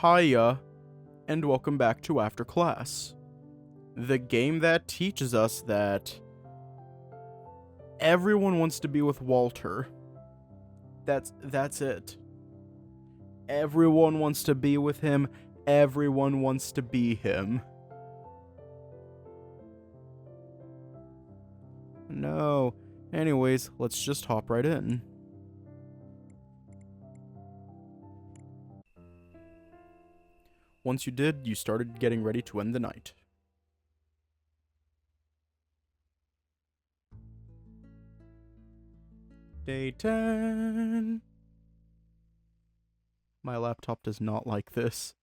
Hiya, and welcome back to After Class, the game that teaches us that everyone wants to be with Walter. That's it. Everyone wants to be with him. Everyone wants to be him. No. Anyways, let's just hop right in. Once you did, you started getting ready to end the night. Day 10. My laptop does not like this.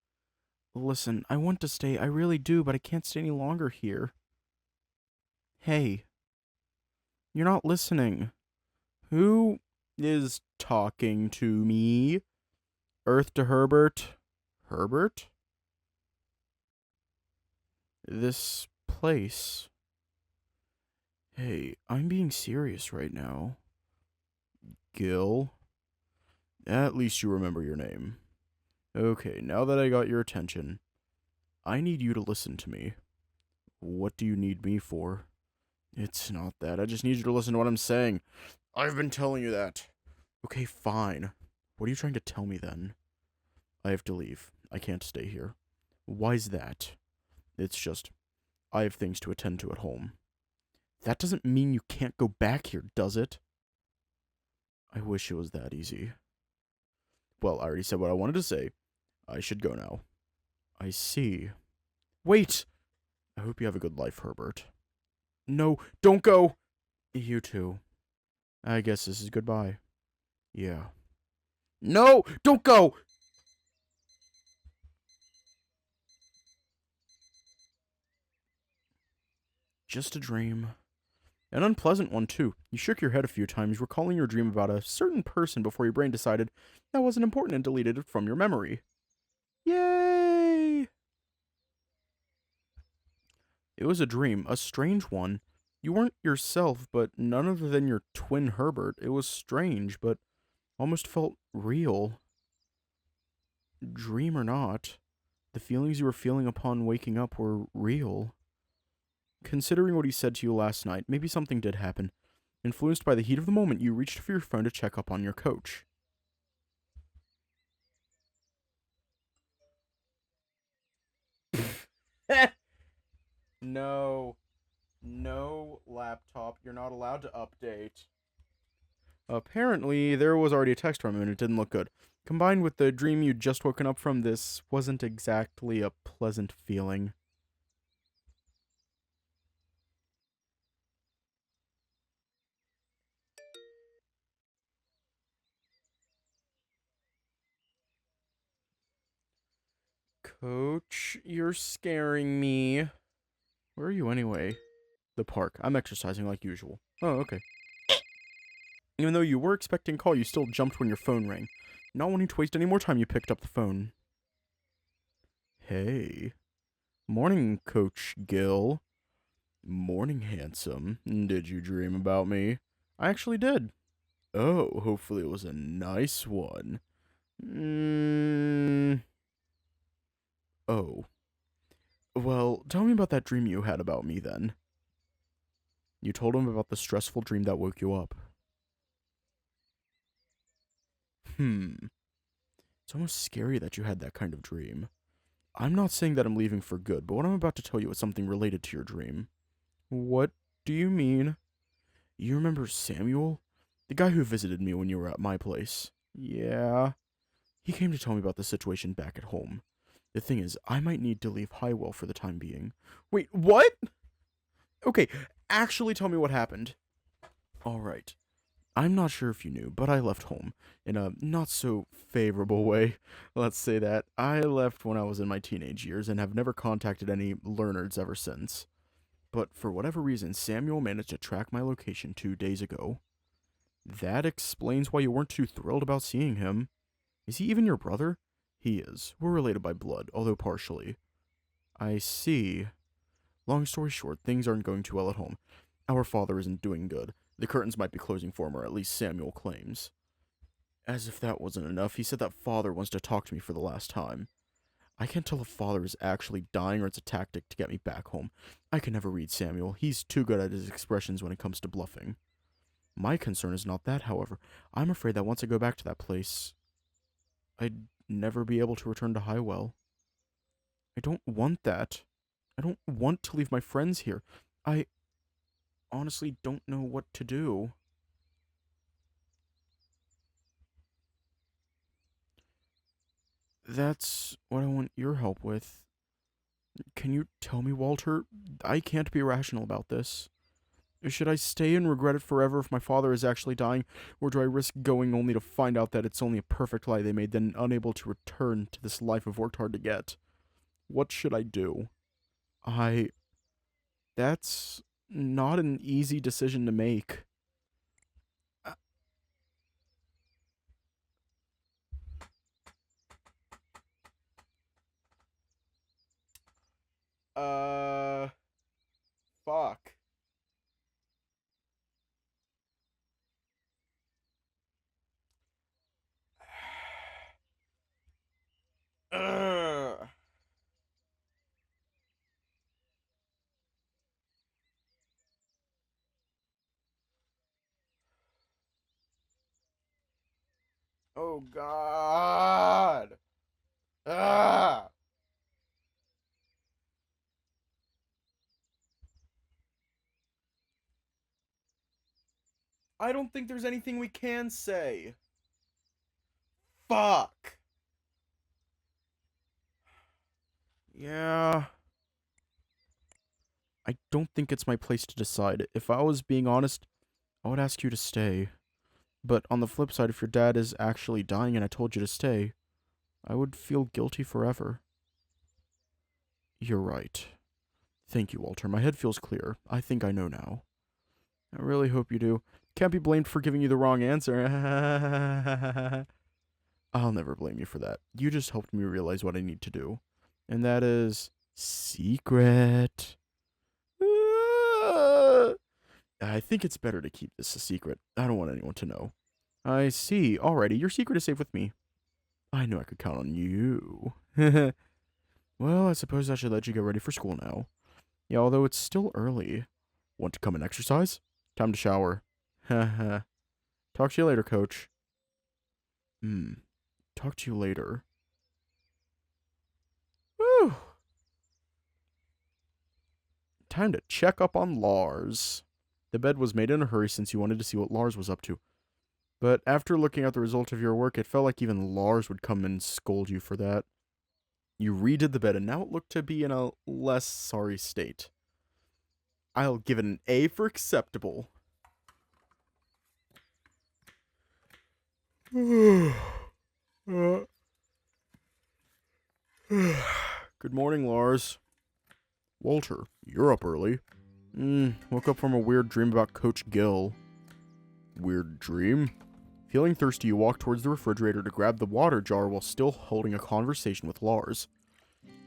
Listen, I want to stay, I really do, but I can't stay any longer here. Hey. You're not listening. Who is talking to me? Earth to Herbert? Herbert? This place. Hey, I'm being serious right now. Gil? At least you remember your name. Okay, now that I got your attention, I need you to listen to me. What do you need me for? It's not that. I just need you to listen to what I'm saying. I've been telling you that. Okay, fine. What are you trying to tell me then? I have to leave. I can't stay here. Why's that? It's just, I have things to attend to at home. That doesn't mean you can't go back here, does it? I wish it was that easy. Well, I already said what I wanted to say. I should go now. I see. Wait! I hope you have a good life, Herbert. No, don't go! You too. I guess this is goodbye. Yeah. No! Don't go! Just a dream. An unpleasant one, too. You shook your head a few times, recalling your dream about a certain person before your brain decided that wasn't important and deleted it from your memory. Yay! It was a dream, a strange one. You weren't yourself, but none other than your twin Herbert. It was strange, but almost felt real. Dream or not, the feelings you were feeling upon waking up were real. Considering what he said to you last night, maybe something did happen. Influenced by the heat of the moment, you reached for your phone to check up on your coach. No. No, laptop. You're not allowed to update. Apparently, there was already a text from him and it didn't look good. Combined with the dream you'd just woken up from, this wasn't exactly a pleasant feeling. Coach, you're scaring me. Where are you anyway? The park. I'm exercising like usual. Oh, okay. Even though you were expecting a call, you still jumped when your phone rang. Not wanting to waste any more time, you picked up the phone. Hey. Morning, Coach Gil. Morning, handsome. Did you dream about me? I actually did. Oh, hopefully it was a nice one. Oh. Well, tell me about that dream you had about me then. You told him about the stressful dream that woke you up. It's almost scary that you had that kind of dream. I'm not saying that I'm leaving for good, but what I'm about to tell you is something related to your dream. What do you mean? You remember Samuel? The guy who visited me when you were at my place. Yeah. He came to tell me about the situation back at home. The thing is, I might need to leave Highwell for the time being. Wait, what? Okay, actually tell me what happened. Alright. I'm not sure if you knew, but I left home in a not-so-favorable way. Let's say that. I left when I was in my teenage years and have never contacted any learners ever since. But for whatever reason, Samuel managed to track my location 2 days ago. That explains why you weren't too thrilled about seeing him. Is he even your brother? He is. We're related by blood, although partially. I see. Long story short, things aren't going too well at home. Our father isn't doing good. The curtains might be closing for him, or at least Samuel claims. As if that wasn't enough, he said that father wants to talk to me for the last time. I can't tell if father is actually dying or it's a tactic to get me back home. I can never read Samuel. He's too good at his expressions when it comes to bluffing. My concern is not that, however. I'm afraid that once I go back to that place, I'd never be able to return to Highwell. I don't want that. I don't want to leave my friends here. I honestly don't know what to do. That's what I want your help with. Can you tell me, Walter? I can't be rational about this. Should I stay and regret it forever if my father is actually dying, or do I risk going only to find out that it's only a perfect lie they made, then unable to return to this life I've worked hard to get? What should I do? That's not an easy decision to make. Uh, Fuck. Ugh. Oh, God. Ah. I don't think there's anything we can say. Fuck. Yeah. I don't think it's my place to decide. If I was being honest, I would ask you to stay. But on the flip side, if your dad is actually dying and I told you to stay, I would feel guilty forever. You're right. Thank you, Walter. My head feels clear. I think I know now. I really hope you do. Can't be blamed for giving you the wrong answer. I'll never blame you for that. You just helped me realize what I need to do. And that is secret. I think it's better to keep this a secret. I don't want anyone to know. I see. Alrighty, your secret is safe with me. I knew I could count on you. Well, I suppose I should let you get ready for school now. Yeah, although it's still early. Want to come and exercise? Time to shower. Haha. Talk to you later, coach. Talk to you later. Whew. Time to check up on Lars. The bed was made in a hurry since you wanted to see what Lars was up to. But after looking at the result of your work, it felt like even Lars would come and scold you for that. You redid the bed, and now it looked to be in a less sorry state. I'll give it an A for acceptable. Good morning, Lars. Walter, you're up early. Woke up from a weird dream about Coach Gil. Weird dream? Feeling thirsty, you walk towards the refrigerator to grab the water jar while still holding a conversation with Lars.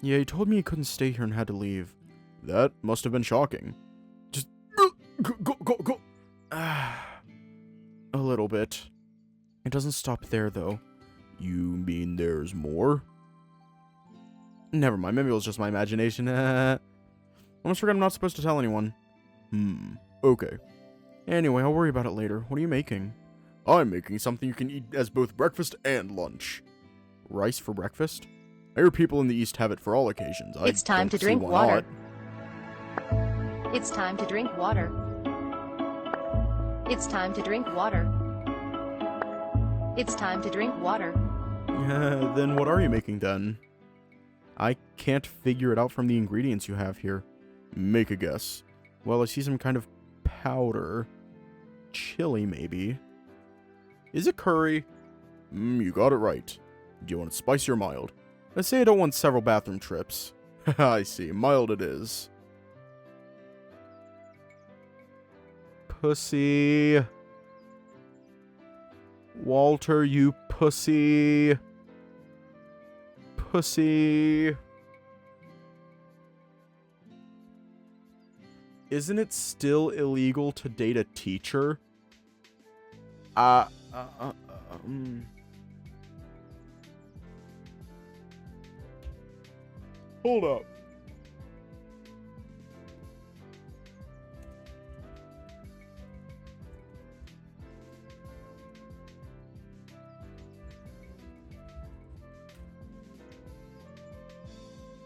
Yeah, he told me he couldn't stay here and had to leave. That must have been shocking. Just go. A little bit. It doesn't stop there, though. You mean there's more? Never mind, maybe it was just my imagination. Almost forgot I'm not supposed to tell anyone. Okay. Anyway, I'll worry about it later. What are you making? I'm making something you can eat as both breakfast and lunch. Rice for breakfast? I hear people in the East have it for all occasions. It's time to drink water. It's time to drink water. It's time to drink water. It's time to drink water. Then what are you making then? I can't figure it out from the ingredients you have here. Make a guess. Well, I see some kind of powder. Chili, maybe. Is it curry? You got it right. Do you want it spicy or mild? Let's say I don't want several bathroom trips. I see. Mild it is. Pussy. Walter, you pussy. Pussy. Isn't it still illegal to date a teacher? Hold up.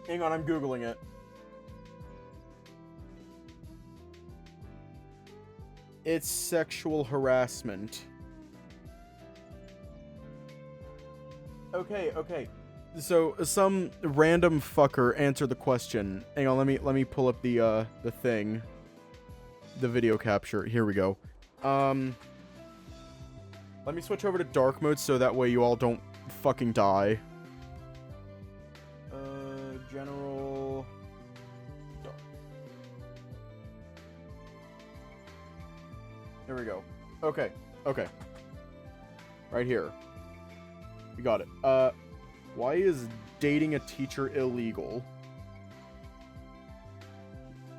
Hang on, I'm Googling it. It's sexual harassment. Okay. So some random fucker answered the question. Hang on, let me pull up the thing. The video capture. Here we go. Let me switch over to dark mode so that way you all don't fucking die. General dark. There we go. Okay. Right here. We got it. Why is dating a teacher illegal?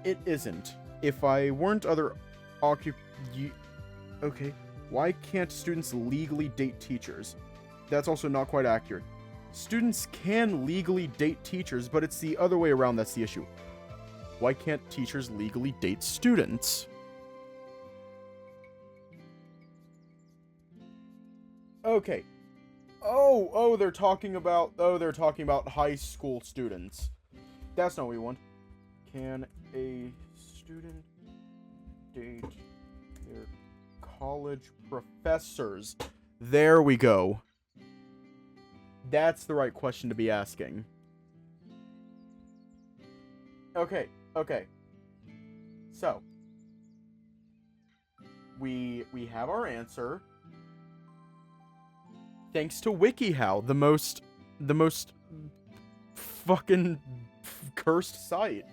It isn't. If I weren't other okay. Why can't students legally date teachers? That's also not quite accurate. Students can legally date teachers, but it's the other way around that's the issue. Why can't teachers legally date students? Okay. Oh, they're talking about high school students. That's not what we want. Can a student date their college professors? There we go. That's the right question to be asking. Okay. So, we have our answer. Thanks to WikiHow, the most fucking cursed site.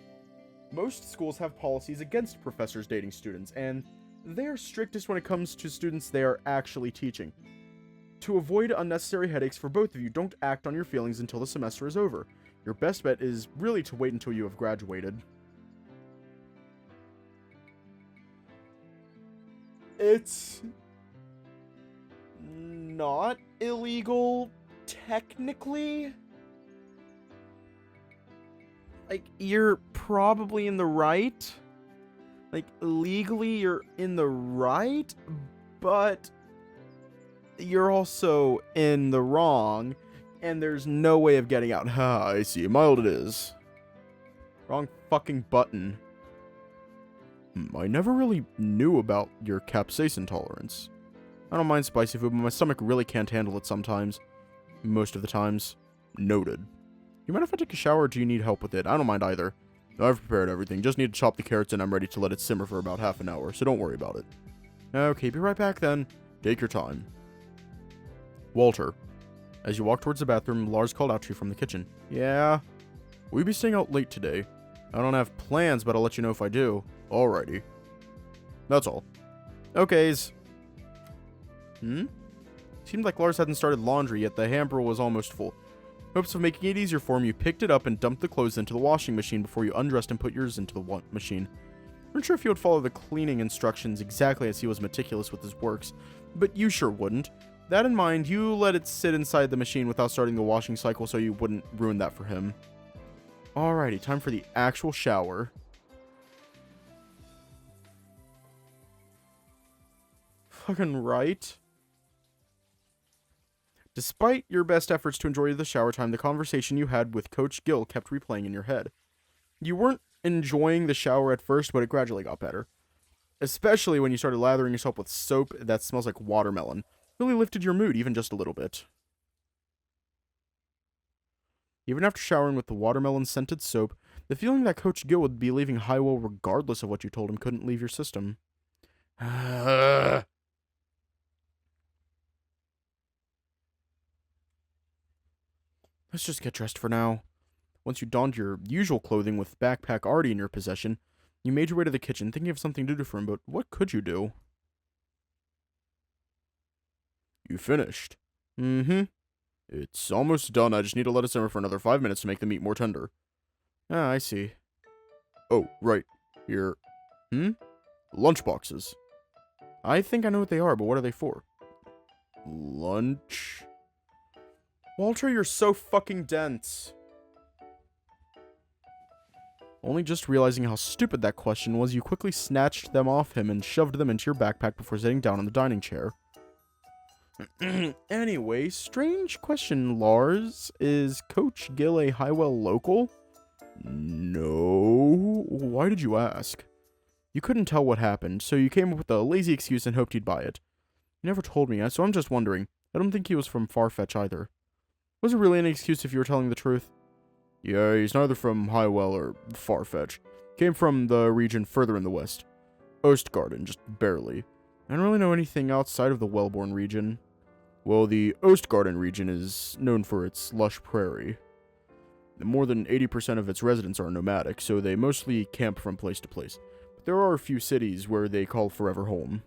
Most schools have policies against professors dating students, and they're strictest when it comes to students they are actually teaching. To avoid unnecessary headaches for both of you, don't act on your feelings until the semester is over. Your best bet is really to wait until you have graduated. It's not illegal, technically. Like, you're probably in the right. Like, legally, you're in the right, but you're also in the wrong, and there's no way of getting out. Ha, I see. Mild it is. Wrong fucking button. I never really knew about your capsaicin tolerance. I don't mind spicy food, but my stomach really can't handle it sometimes. Most of the times. Noted. You mind if I take a shower, or do you need help with it? I don't mind either. I've prepared everything. Just need to chop the carrots, and I'm ready to let it simmer for about half an hour, so don't worry about it. Okay, be right back then. Take your time. Walter. As you walk towards the bathroom, Lars called out to you from the kitchen. Yeah? Will you be staying out late today? I don't have plans, but I'll let you know if I do. Alrighty. That's all. Okays. Seemed like Lars hadn't started laundry, yet the hamper was almost full. Hopes of making it easier for him, you picked it up and dumped the clothes into the washing machine before you undressed and put yours into the machine. I'm not sure if you would follow the cleaning instructions exactly as he was meticulous with his works, but you sure wouldn't. That in mind, you let it sit inside the machine without starting the washing cycle so you wouldn't ruin that for him. Alrighty, time for the actual shower. Fucking right. Despite your best efforts to enjoy the shower time, the conversation you had with Coach Gil kept replaying in your head. You weren't enjoying the shower at first, but it gradually got better. Especially when you started lathering yourself with soap that smells like watermelon. Really lifted your mood even just a little bit. Even after showering with the watermelon-scented soap, the feeling that Coach Gil would be leaving Highwell regardless of what you told him couldn't leave your system. Let's just get dressed for now. Once you donned your usual clothing with backpack already in your possession, you made your way to the kitchen, thinking of something to do for him, but what could you do? You finished. It's almost done. I just need to let it simmer for another 5 minutes to make the meat more tender. Ah, I see. Oh, right. Here. Lunchboxes. I think I know what they are, but what are they for? Lunch? Walter, you're so fucking dense. Only just realizing how stupid that question was, you quickly snatched them off him and shoved them into your backpack before sitting down on the dining chair. Anyway, strange question, Lars. Is Coach Gil a Highwell local? No. Why did you ask? You couldn't tell what happened, so you came up with a lazy excuse and hoped he'd buy it. You never told me, so I'm just wondering. I don't think he was from Farfetch either. Was it really an excuse if you were telling the truth? Yeah, he's neither from Highwell or Farfetch. Came from the region further in the west. Ostgarden, just barely. I don't really know anything outside of the Wellborn region. Well, the Ostgarden region is known for its lush prairie. More than 80% of its residents are nomadic, so they mostly camp from place to place. But there are a few cities where they call forever home.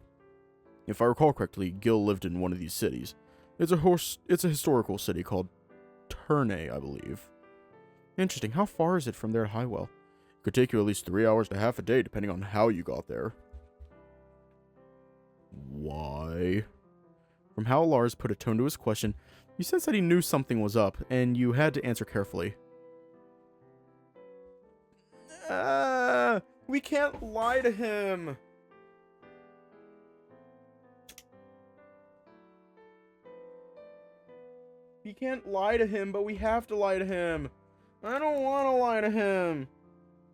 If I recall correctly, Gil lived in one of these cities. It's a historical city called Turnay, I believe. Interesting. How far is it from there to Highwell? It could take you at least 3 hours to half a day, depending on how you got there. Why? From how Lars put a tone to his question, you sensed that he knew something was up, and you had to answer carefully. We can't lie to him! We can't lie to him, but we have to lie to him. I don't want to lie to him.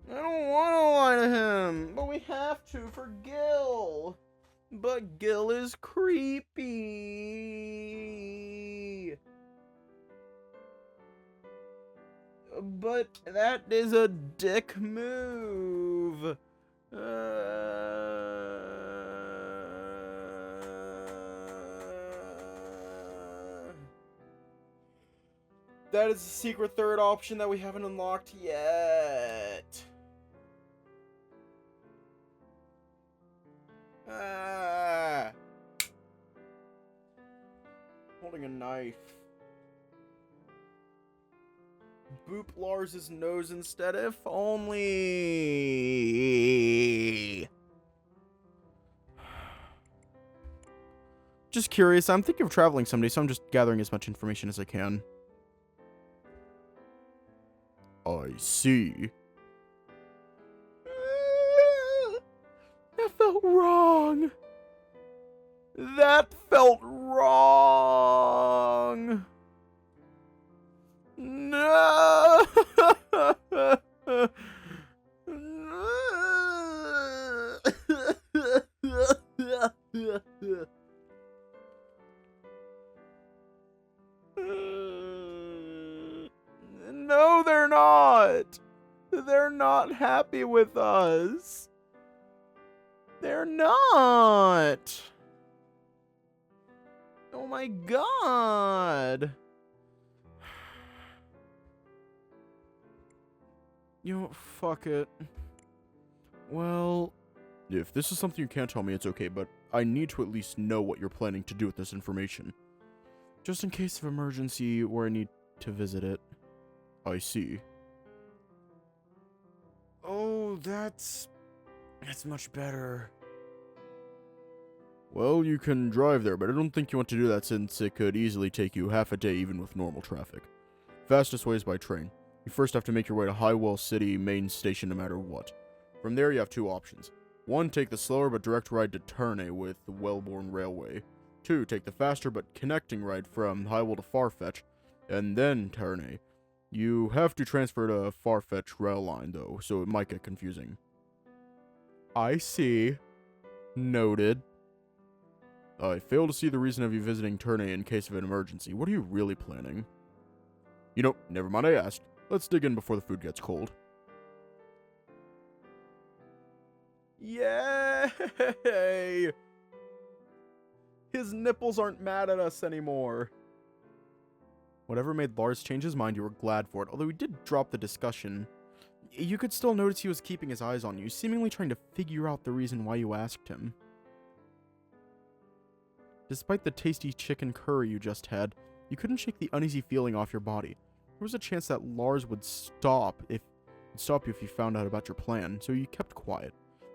I don't want to lie to him, but we have to for Gil. But Gil is creepy. But that is a dick move. That is the secret third option that we haven't unlocked yet. Holding a knife. Boop Lars's nose instead, if only. Just curious, I'm thinking of traveling someday, so I'm just gathering as much information as I can. I see. That felt wrong. That felt wrong. No. No, they're not. They're not happy with us. They're not. Oh my god. You know, fuck it. Well, if this is something you can't tell me, it's okay, but I need to at least know what you're planning to do with this information. Just in case of emergency or I need to visit it. I see. Oh, that's much better. Well, you can drive there, but I don't think you want to do that since it could easily take you half a day even with normal traffic. Fastest way is by train. You first have to make your way to Highwell City main station no matter what. From there you have two options. 1, take the slower but direct ride to Turnay with the Wellborn Railway. 2, take the faster but connecting ride from Highwell to Farfetch, and then Turnay. You have to transfer to Farfetch rail line though, so it might get confusing. I see. Noted. I fail to see the reason of you visiting Turnay in case of an emergency. What are you really planning? You know, never mind I asked. Let's dig in before the food gets cold. Yay! His nipples aren't mad at us anymore. Whatever made Lars change his mind, you were glad for it, although he did drop the discussion. You could still notice he was keeping his eyes on you, seemingly trying to figure out the reason why you asked him. Despite the tasty chicken curry you just had, you couldn't shake the uneasy feeling off your body. There was a chance that Lars would stop you if he found out about your plan, so you kept quiet,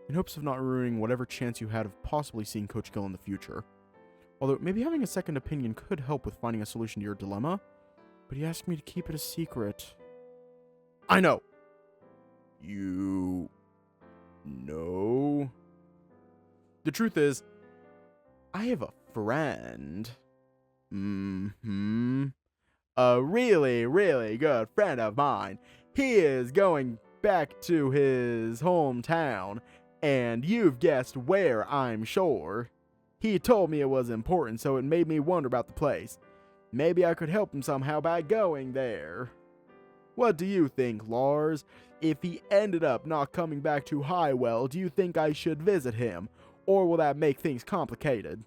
in hopes of not ruining whatever chance you had of possibly seeing Coach Gil in the future. Although, maybe having a second opinion could help with finding a solution to your dilemma, but he asked me to keep it a secret. I know! You know? The truth is, I have a friend. A really, really good friend of mine. He is going back to his hometown, and you've guessed where, I'm sure. He told me it was important, so it made me wonder about the place. Maybe I could help him somehow by going there. What do you think, Lars? If he ended up not coming back to Highwell, do you think I should visit him, or will that make things complicated?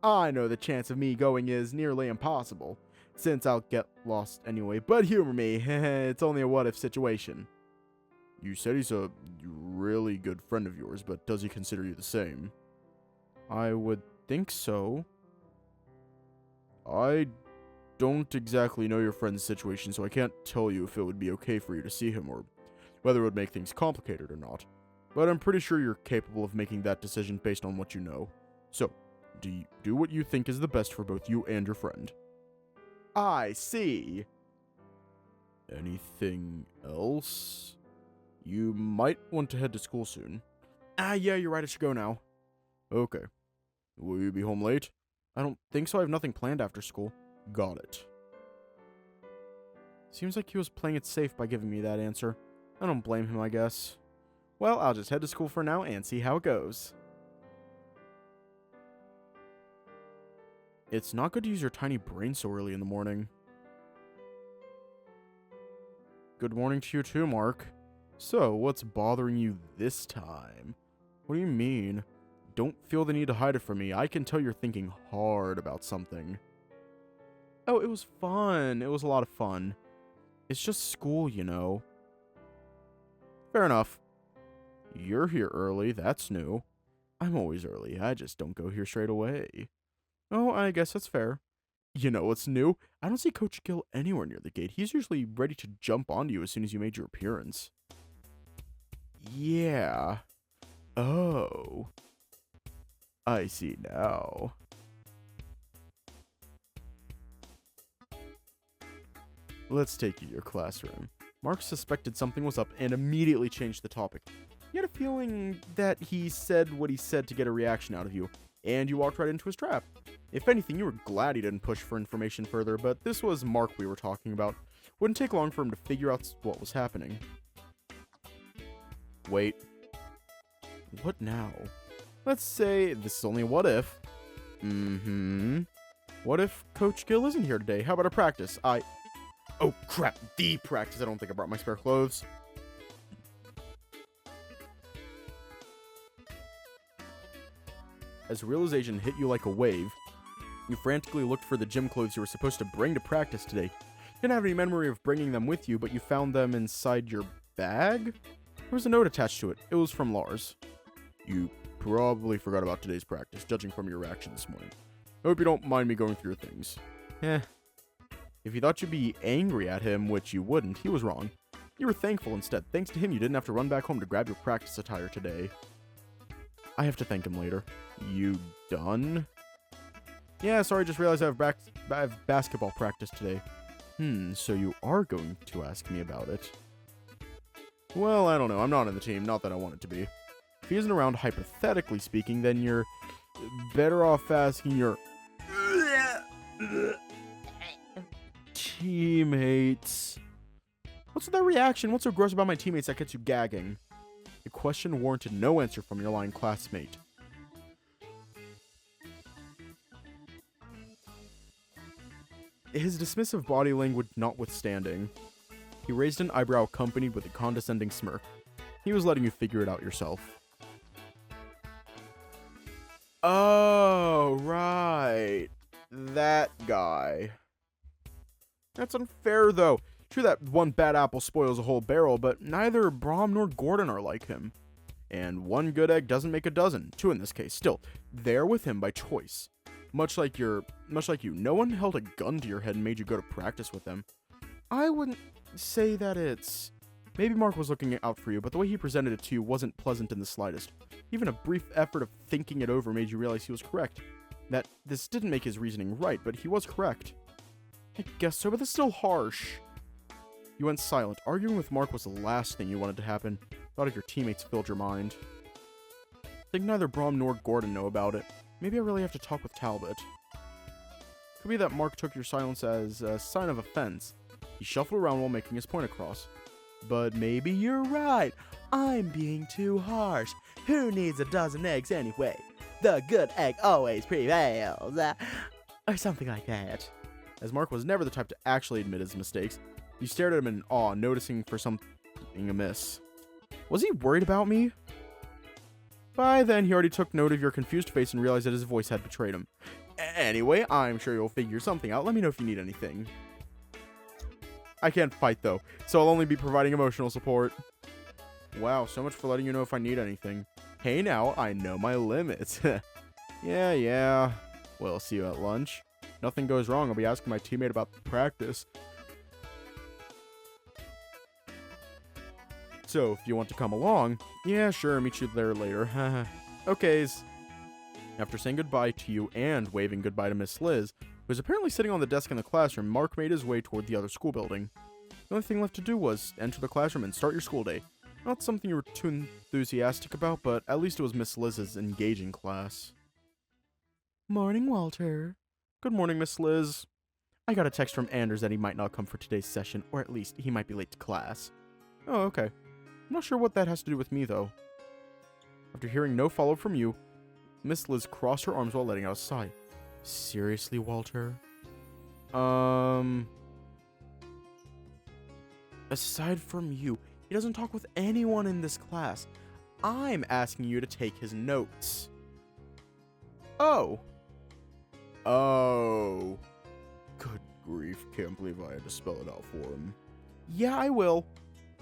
I know the chance of me going is nearly impossible, since I'll get lost anyway, but humor me, it's only a what-if situation. You said he's a really good friend of yours, but does he consider you the same? I would think so. I don't exactly know your friend's situation, so I can't tell you if it would be okay for you to see him or whether it would make things complicated or not. But I'm pretty sure you're capable of making that decision based on what you know. So, do what you think is the best for both you and your friend. I see. Anything else? You might want to head to school soon. Yeah, you're right, I should go now. Okay. Will you be home late? I don't think so, I have nothing planned after school. Got it. Seems like he was playing it safe by giving me that answer. I don't blame him, I guess. Well, I'll just head to school for now and see how it goes. It's not good to use your tiny brain so early in the morning. Good morning to you too, Mark. So, what's bothering you this time? What do you mean? Don't feel the need to hide it from me. I can tell you're thinking hard about something. Oh, it was fun. It was a lot of fun. It's just school, you know. Fair enough. You're here early. That's new. I'm always early. I just don't go here straight away. Oh, I guess that's fair. You know what's new? I don't see Coach Gil anywhere near the gate. He's usually ready to jump onto you as soon as you made your appearance. Yeah. Oh. I see now. Let's take you to your classroom. Mark suspected something was up and immediately changed the topic. He had a feeling that he said what he said to get a reaction out of you, and you walked right into his trap. If anything, you were glad he didn't push for information further, but this was Mark we were talking about. Wouldn't take long for him to figure out what was happening. Wait. What now? Let's say this is only a what if. What if Coach Gil isn't here today? How about a practice? Oh crap, the practice. I don't think I brought my spare clothes. As realization hit you like a wave, you frantically looked for the gym clothes you were supposed to bring to practice today. You didn't have any memory of bringing them with you, but you found them inside your bag? There was a note attached to it. It was from Lars. You probably forgot about today's practice, judging from your reaction this morning. I hope you don't mind me going through your things. If you thought you'd be angry at him, which you wouldn't, he was wrong. You were thankful instead. Thanks to him, you didn't have to run back home to grab your practice attire today. I have to thank him later. You done? Yeah, sorry, just realized I have basketball practice today. So you are going to ask me about it. Well, I don't know. I'm not in the team. Not that I want it to be. If he isn't around, hypothetically speaking, then you're better off asking your teammates. What's with that reaction? What's so gross about my teammates that gets you gagging? The question warranted no answer from your lying classmate. His dismissive body language notwithstanding, he raised an eyebrow accompanied with a condescending smirk. He was letting you figure it out yourself. Oh, right. That guy. That's unfair, though. True that one bad apple spoils a whole barrel, but neither Brahm nor Gordon are like him. And one good egg doesn't make a dozen. Two in this case. Still, they're with him by choice. Much like you, no one held a gun to your head and made you go to practice with them. I wouldn't say that it's... Maybe Mark was looking out for you, but the way he presented it to you wasn't pleasant in the slightest. Even a brief effort of thinking it over made you realize he was correct. That this didn't make his reasoning right, but he was correct. I guess so, but that's still harsh. You went silent. Arguing with Mark was the last thing you wanted to happen. Thought of your teammates filled your mind. I think neither Brom nor Gordon know about it. Maybe I really have to talk with Talbot. Could be that Mark took your silence as a sign of offense. He shuffled around while making his point across. But maybe you're right. I'm being too harsh. Who needs a dozen eggs anyway? The good egg always prevails. Or something like that. As Mark was never the type to actually admit his mistakes, you stared at him in awe, noticing for something amiss. Was he worried about me? By then, he already took note of your confused face and realized that his voice had betrayed him. Anyway, I'm sure you'll figure something out. Let me know if you need anything. I can't fight, though, so I'll only be providing emotional support. Wow, so much for letting you know if I need anything. Hey now, I know my limits. Yeah. Well, see you at lunch. Nothing goes wrong, I'll be asking my teammate about practice. So, if you want to come along, yeah, sure, meet you there later. Okays. After saying goodbye to you and waving goodbye to Miss Liz, who was apparently sitting on the desk in the classroom, Mark made his way toward the other school building. The only thing left to do was enter the classroom and start your school day. Not something you were too enthusiastic about, but at least it was Miss Liz's engaging class. Morning, Walter. Good morning, Miss Liz. I got a text from Anders that he might not come for today's session, or at least he might be late to class. Oh, okay. I'm not sure what that has to do with me, though. After hearing no follow-up from you, Miss Liz crossed her arms while letting out a sigh. Seriously, Walter? Aside from you, he doesn't talk with anyone in this class. I'm asking you to take his notes. Oh. Good grief, can't believe I had to spell it out for him. Yeah, I will.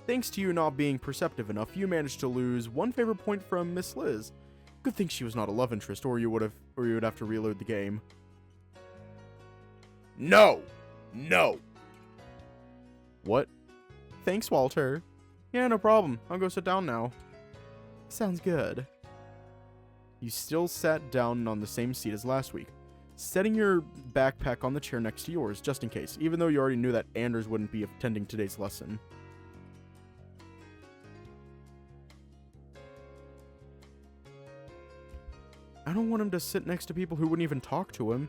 Thanks to you not being perceptive enough, you managed to lose one favorite point from Miss Liz. Good thing she was not a love interest, or you would have to reload the game. No! What? Thanks, Walter. Yeah, no problem. I'll go sit down now. Sounds good. You still sat down on the same seat as last week, setting your backpack on the chair next to yours, just in case, even though you already knew that Anders wouldn't be attending today's lesson. I don't want him to sit next to people who wouldn't even talk to him.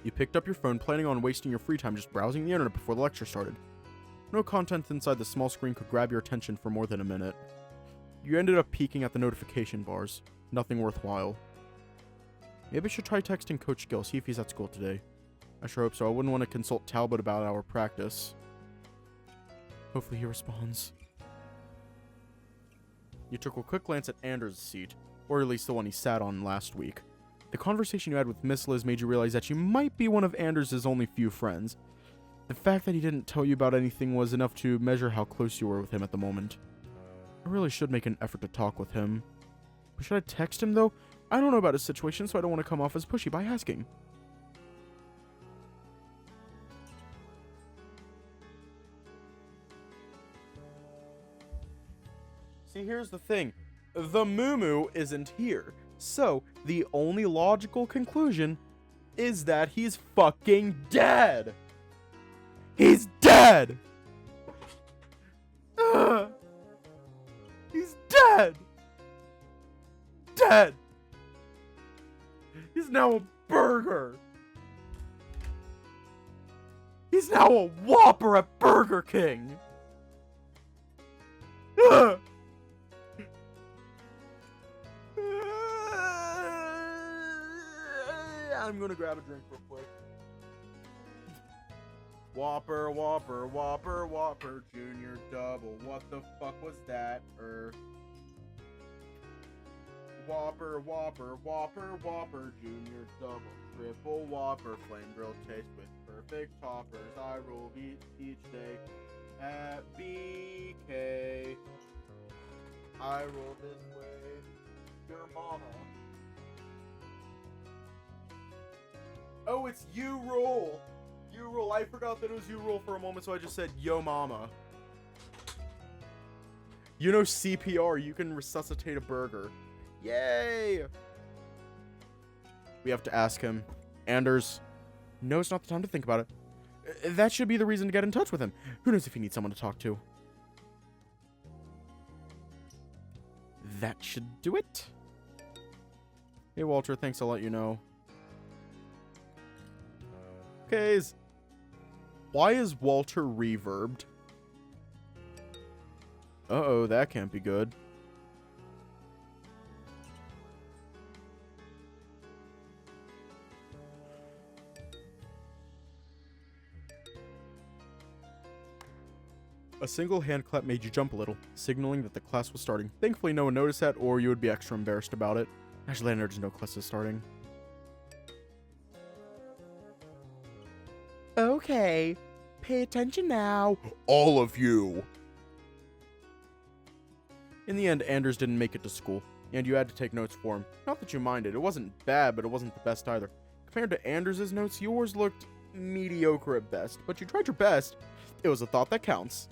You picked up your phone, planning on wasting your free time just browsing the internet before the lecture started. No content inside the small screen could grab your attention for more than a minute. You ended up peeking at the notification bars. Nothing worthwhile. Maybe I should try texting Coach Gil, see if he's at school today. I sure hope so. I wouldn't want to consult Talbot about our practice. Hopefully he responds. You took a quick glance at Anders' seat, or at least the one he sat on last week. The conversation you had with Miss Liz made you realize that you might be one of Anders' only few friends. The fact that he didn't tell you about anything was enough to measure how close you were with him at the moment. I really should make an effort to talk with him. But should I text him, though? I don't know about his situation, so I don't want to come off as pushy by asking. See, here's the thing. The Moo isn't here. So, the only logical conclusion is that he's fucking dead. He's dead! He's dead! Dead! He's now a burger! He's now a Whopper at Burger King! I'm gonna grab a drink real quick. Whopper, Whopper, Whopper, Whopper, Junior Double. What the fuck was that? Whopper, Whopper, Whopper, Whopper, Junior Double. Triple Whopper, flame grilled taste with perfect toppers. I roll each day at BK. I roll this way. Your mama. Oh, it's you roll. You roll. I forgot that it was you roll for a moment, so I just said yo mama. You know CPR, you can resuscitate a burger. Yay! We have to ask him. Anders. No, it's not the time to think about it. That should be the reason to get in touch with him. Who knows if he needs someone to talk to. That should do it. Hey, Walter, thanks, I'll let you know. Okay, why is Walter reverbed? Uh-oh, that can't be good. A single hand clap made you jump a little, signaling that the class was starting. Thankfully, no one noticed that, or you would be extra embarrassed about it. Actually, I know there's no class is starting. Okay, pay attention now. All of you! In the end, Anders didn't make it to school, and you had to take notes for him. Not that you minded, it wasn't bad, but it wasn't the best either. Compared to Anders' notes, yours looked mediocre at best, but you tried your best. It was a thought that counts.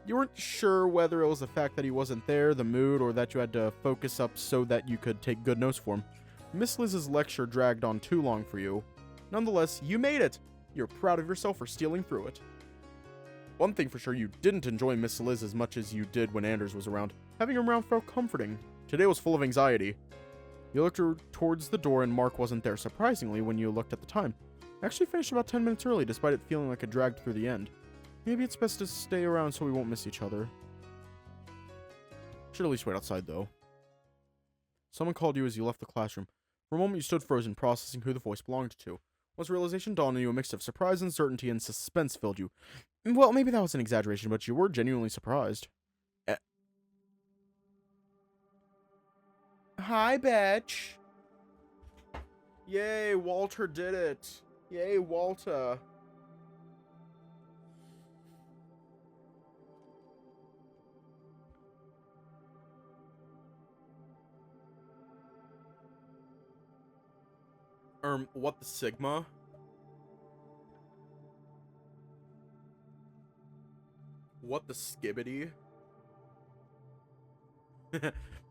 You weren't sure whether it was the fact that he wasn't there, the mood, or that you had to focus up so that you could take good notes for him. Miss Liz's lecture dragged on too long for you. Nonetheless, you made it. You're proud of yourself for stealing through it. One thing for sure, you didn't enjoy Miss Liz as much as you did when Anders was around. Having him around felt comforting. Today was full of anxiety. You looked towards the door and Mark wasn't there, surprisingly, when you looked at the time. Actually finished about 10 minutes early, despite it feeling like it dragged through the end. Maybe it's best to stay around so we won't miss each other. Should at least wait outside, though. Someone called you as you left the classroom. For a moment, you stood frozen, processing who the voice belonged to. Once realization dawned on you, a mix of surprise, uncertainty, and suspense filled you. Well, maybe that was an exaggeration, but you were genuinely surprised. Hi, Betch. Yay, Walter did it. Yay, Walter. What the Sigma? What the skibbity?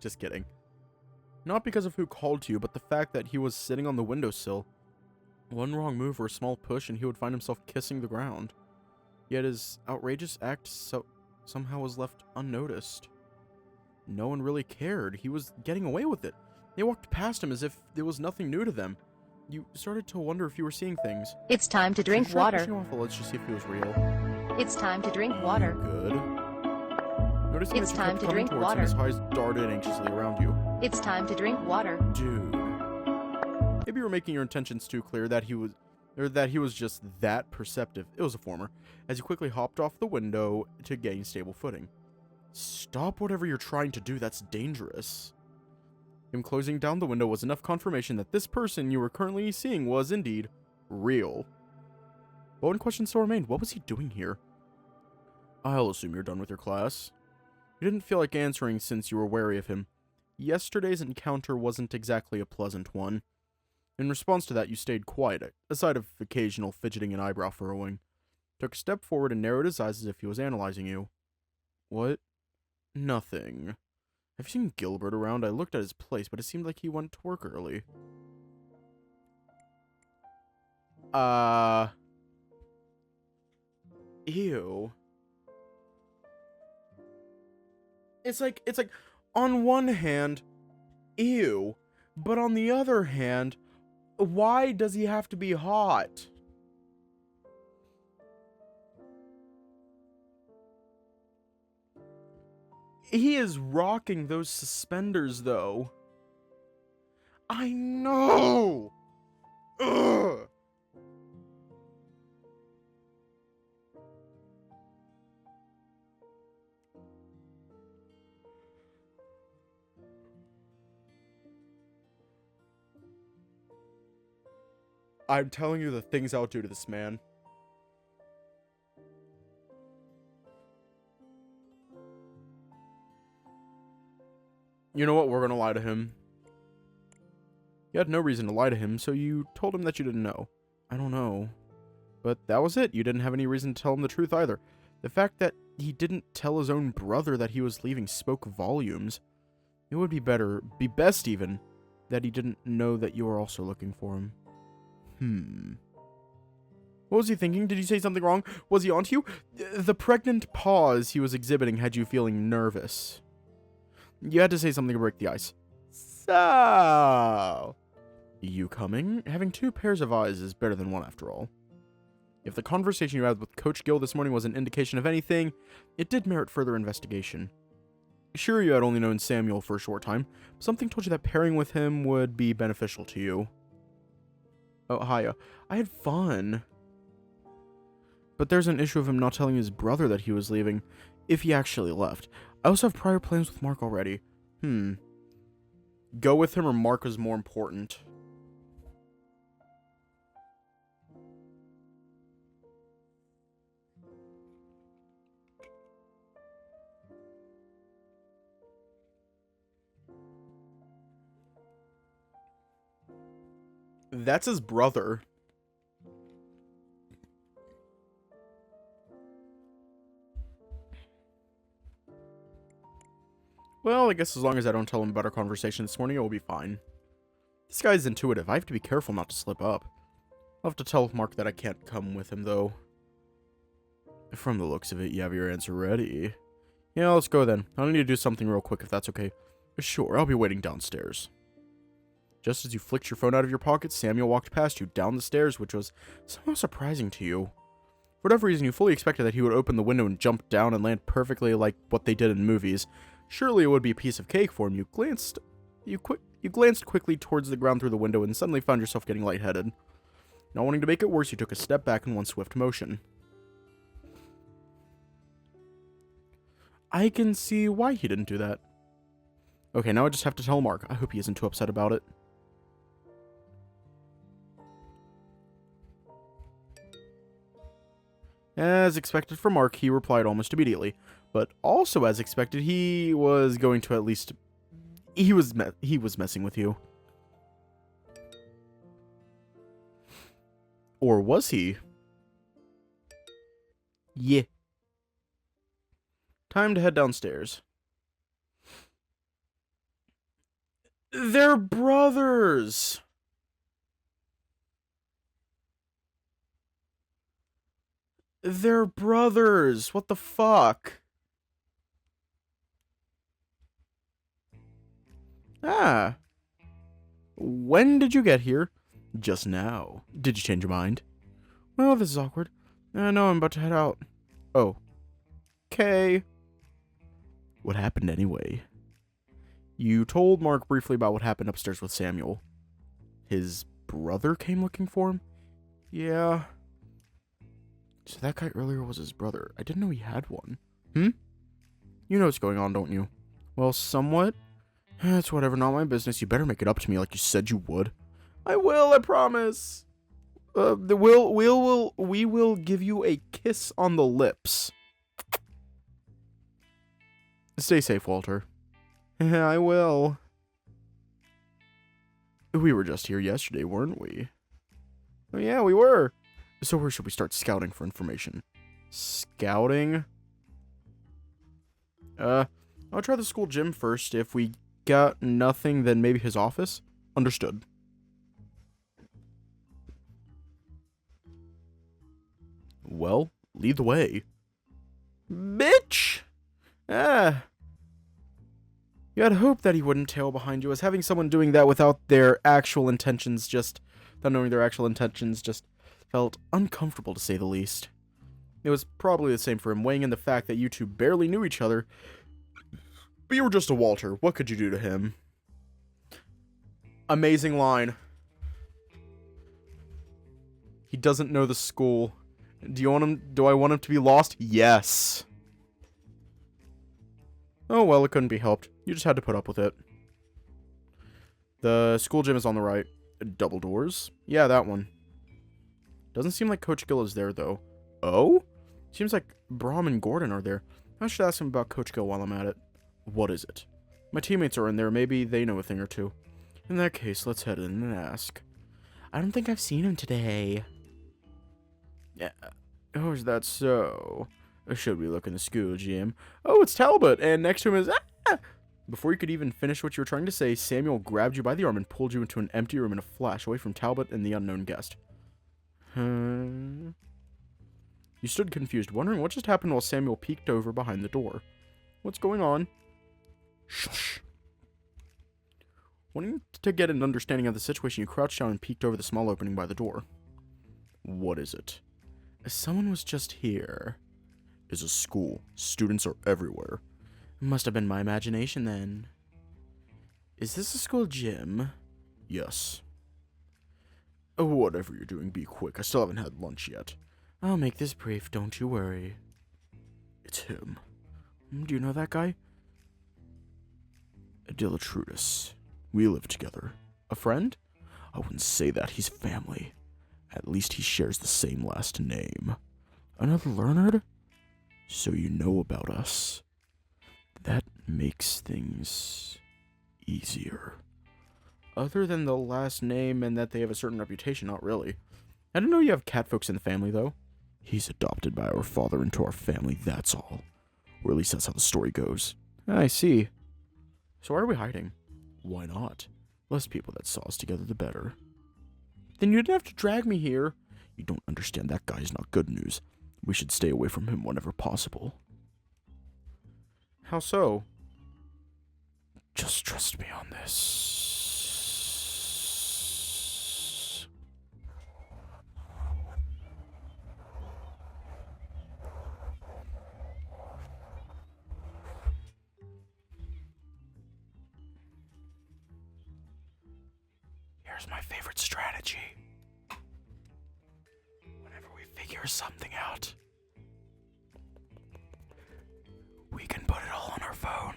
Just kidding. Not because of who called to you, but the fact that he was sitting on the windowsill. One wrong move or a small push and he would find himself kissing the ground. Yet his outrageous act somehow was left unnoticed. No one really cared. He was getting away with it. They walked past him as if there was nothing new to them. You started to wonder if you were seeing things. It's time to drink water. Let's just see if he was real. It's time to drink water. Good. Noticing It's that you time kept to coming drink towards water. him, his eyes darted anxiously around you. It's time to drink water. Dude. Maybe you were making your intentions too clear that he was just that perceptive. It was a former. As you quickly hopped off the window to gain stable footing. Stop whatever you're trying to do, that's dangerous. Him closing down the window was enough confirmation that this person you were currently seeing was indeed real. But one question still remained, what was he doing here? I'll assume you're done with your class. You didn't feel like answering since you were wary of him. Yesterday's encounter wasn't exactly a pleasant one. In response to that, you stayed quiet, aside of occasional fidgeting and eyebrow furrowing. Took a step forward and narrowed his eyes as if he was analyzing you. What? Nothing. Have you seen Gilbert around? I looked at his place, but it seemed like he went to work early. Ew. It's like, on one hand, ew, but on the other hand, why does he have to be hot? He is rocking those suspenders, though. I know! Ugh! I'm telling you the things I'll do to this man. You know what? We're gonna lie to him. You had no reason to lie to him, so you told him that you didn't know. I don't know. But that was it. You didn't have any reason to tell him the truth either. The fact that he didn't tell his own brother that he was leaving spoke volumes. It would be best even, that he didn't know that you were also looking for him. What was he thinking? Did you say something wrong? Was he onto you? The pregnant pause he was exhibiting had you feeling nervous. You had to say something to break the ice. So, you coming? Having 2 pairs of eyes is better than 1 after all. If the conversation you had with Coach Gil this morning was an indication of anything, it did merit further investigation. Sure, you had only known Samuel for a short time, but something told you that pairing with him would be beneficial to you. Oh, hiya. I had fun. But there's an issue of him not telling his brother that he was leaving, if he actually left. I also have prior plans with Mark already. Go with him or Mark is more important? That's his brother. Well, I guess as long as I don't tell him about our conversation this morning, it will be fine. This guy's intuitive. I have to be careful not to slip up. I'll have to tell Mark that I can't come with him, though. From the looks of it, you have your answer ready. Yeah, let's go then. I need to do something real quick, if that's okay. Sure, I'll be waiting downstairs. Just as you flicked your phone out of your pocket, Samuel walked past you down the stairs, which was somehow surprising to you. For whatever reason, you fully expected that he would open the window and jump down and land perfectly like what they did in movies. Surely it would be a piece of cake for him. You glanced quickly towards the ground through the window and suddenly found yourself getting lightheaded. Not wanting to make it worse, you took a step back in one swift motion. I can see why he didn't do that. Okay, now I just have to tell Mark. I hope he isn't too upset about it. As expected from Mark, he replied almost immediately. But also as expected, he was going to at least... He was messing with you. Or was he? Yeah. Time to head downstairs. They're brothers! They're brothers! What the fuck? Ah. When did you get here? Just now. Did you change your mind? Well, this is awkward. I know I'm about to head out. Oh. Okay. What happened anyway? You told Mark briefly about what happened upstairs with Samuel. His brother came looking for him? Yeah. So that guy earlier was his brother. I didn't know he had one. You know what's going on, don't you? Well, somewhat. It's whatever, not my business. You better make it up to me like you said you would. I will, I promise. We will give you a kiss on the lips. Stay safe, Walter. I will. We were just here yesterday, weren't we? Oh yeah, we were. So where should we start scouting for information? Scouting? I'll try the school gym first. If we got nothing, then maybe his office? Understood. Well, lead the way. Bitch! You had hoped that he wouldn't tail behind you, as having someone doing that without their actual intentions without knowing their actual intentions just felt uncomfortable to say the least. It was probably the same for him, weighing in the fact that you two barely knew each other. But you were just a Walter. What could you do to him? Amazing line. He doesn't know the school. Do I want him to be lost? Yes. Oh well, it couldn't be helped. You just had to put up with it. The school gym is on the right. Double doors? Yeah, that one. Doesn't seem like Coach Gil is there, though. Oh? Seems like Brahm and Gordon are there. I should ask him about Coach Gil while I'm at it. What is it? My teammates are in there. Maybe they know a thing or two. In that case, let's head in and ask. I don't think I've seen him today. Yeah. Oh, is that so? Should we look in the school gym? Oh, it's Talbot, and next to him is... Ah! Before you could even finish what you were trying to say, Samuel grabbed you by the arm and pulled you into an empty room in a flash, away from Talbot and the unknown guest. You stood confused, wondering what just happened while Samuel peeked over behind the door. What's going on? Shush. Wanting to get an understanding of the situation, you crouched down and peeked over the small opening by the door. What is it? Someone was just here. It's a school. Students are everywhere. Must have been my imagination then. Is this a school gym? Yes. Whatever you're doing, be quick. I still haven't had lunch yet. I'll make this brief, don't you worry. It's him. Do you know that guy? Dilatrudis. We live together. A friend? I wouldn't say that. He's family. At least he shares the same last name. Another learner? So you know about us. That makes things easier. Other than the last name and that they have a certain reputation, not really. I didn't know you have cat folks in the family, though. He's adopted by our father into our family, that's all. Or at least that's how the story goes. I see. So why are we hiding? Why not? Less people that saw us together, the better. Then you didn't have to drag me here. You don't understand, that guy's not good news. We should stay away from him whenever possible. How so? Just trust me on this. Here's my favorite strategy. Whenever we figure something out, we can put it all on our phone.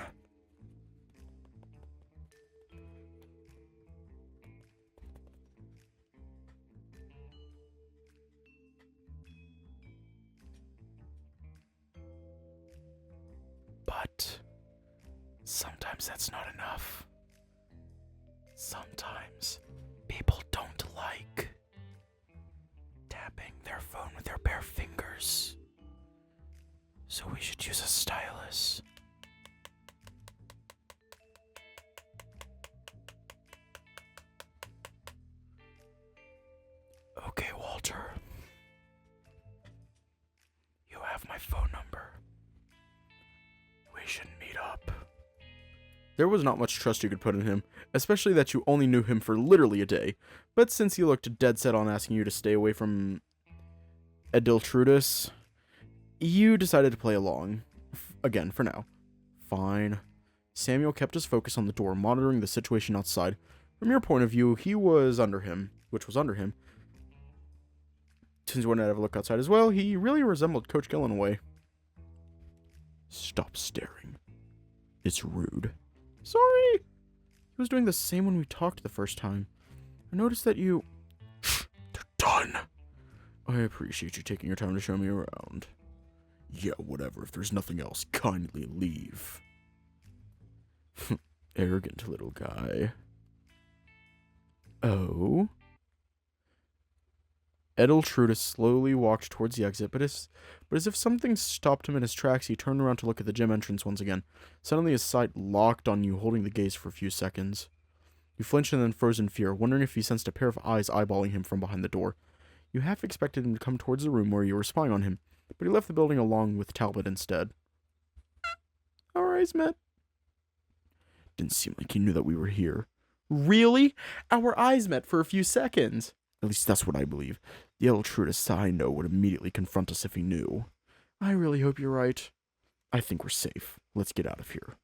But sometimes that's not enough. Sometimes people don't like tapping their phone with their bare fingers. So we should use a stylus. Okay, Walter. You have my phone number. We should meet up. There was not much trust you could put in him, especially that you only knew him for literally a day. But since he looked dead set on asking you to stay away from Ediltrudis, you decided to play along. Again, for now. Fine. Samuel kept his focus on the door, monitoring the situation outside. From your point of view, he was under him, which was under him. Since you wanted to have a look outside as well, he really resembled Coach Gil in a way. Stop staring. It's rude. Sorry. He was doing the same when we talked the first time. I noticed that you... They're done. I appreciate you taking your time to show me around. Yeah, whatever. If there's nothing else, kindly leave. Arrogant little guy. Oh? Ediltrudis slowly walked towards the exit, but as if something stopped him in his tracks, he turned around to look at the gym entrance once again. Suddenly his sight locked on you, holding the gaze for a few seconds. You flinched and then froze in fear, wondering if he sensed a pair of eyes eyeballing him from behind the door. You half expected him to come towards the room where you were spying on him, but he left the building along with Talbot instead. Our eyes met. Didn't seem like he knew that we were here. Really? Our eyes met for a few seconds. At least that's what I believe. The Ediltrudis I know would immediately confront us if he knew. I really hope you're right. I think we're safe. Let's get out of here.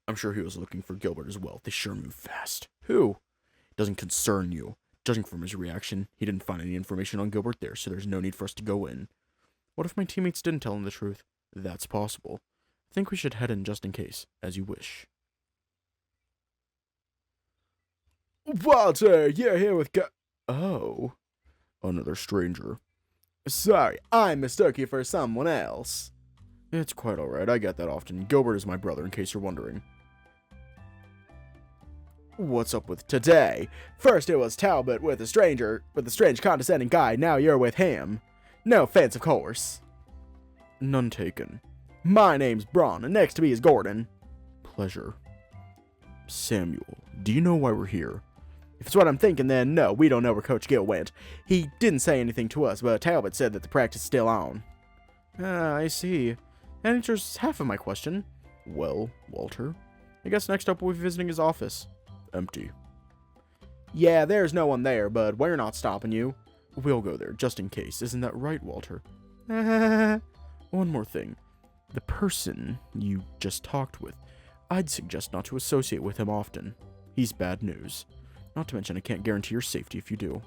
I'm sure he was looking for Gilbert as well. They sure move fast. Who? It doesn't concern you. Judging from his reaction, he didn't find any information on Gilbert there, so there's no need for us to go in. What if my teammates didn't tell him the truth? That's possible. I think we should head in just in case, as you wish. Walter, you're here with Oh. Another stranger. Sorry, I mistook you for someone else. It's quite alright, I get that often. Gilbert is my brother, in case you're wondering. What's up with today? First it was Talbot with a strange condescending guy, now you're with him. No offense, of course. None taken. My name's Braun, and next to me is Gordon. Pleasure. Samuel, do you know why we're here? If it's what I'm thinking, then no, we don't know where Coach Gil went. He didn't say anything to us, but Talbot said that the practice is still on. Ah, I see. That answers half of my question. Well, Walter, I guess next up we'll be visiting his office. Empty. Yeah, there's no one there, but we're not stopping you. We'll go there, just in case. Isn't that right, Walter? One more thing. The person you just talked with, I'd suggest not to associate with him often. He's bad news. Not to mention, I can't guarantee your safety if you do.